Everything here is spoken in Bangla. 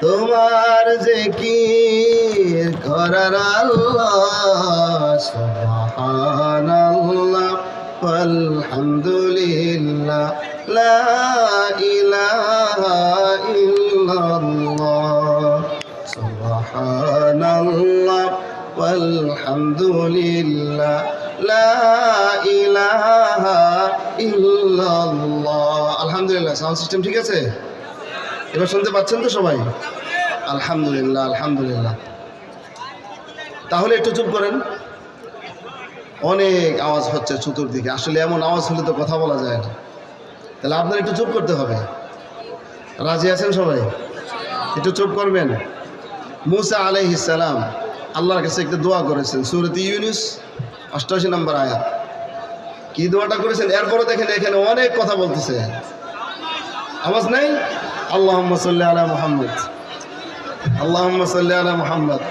তোমার জিকির করার আল্লাহ সুবহানাল্লাহ আলহামদুলিল্লাহ লা ইলাহা ইল্লাল্লাহ সুবহানাল্লাহ আলহামদুলিল্লাহ লা ইলাহা ইল্লাল্লাহ। আলহামদুলিল্লাহ। সাউন্ড সিস্টেম ঠিক আছে? এবার শুনতে পাচ্ছেন তো সবাই? আলহামদুলিল্লাহ আলহামদুলিল্লাহ। তাহলে একটু চুপ করেন, অনেক আওয়াজ হচ্ছে চতুর্দিকে। আসলে এমন আওয়াজ হলে তো কথা বলা যায় না, তাহলে আপনার একটু চুপ করতে হবে। রাজি আছেন সবাই? একটু চুপ করবেন। মুসা আলাইহিস সালাম আল্লাহর কাছে একটা দোয়া করেছেন, সূরা ইউনূস 88 নম্বর আয়াত। কি দোয়াটা করেছেন? এরপরে দেখেন এখানে অনেক কথা বলতেছে, আওয়াজ নাই? আল্লাহুম্মা সাল্লি আলা মুহাম্মদ, আল্লাহুম্মা সাল্লি আলা মুহাম্মদ।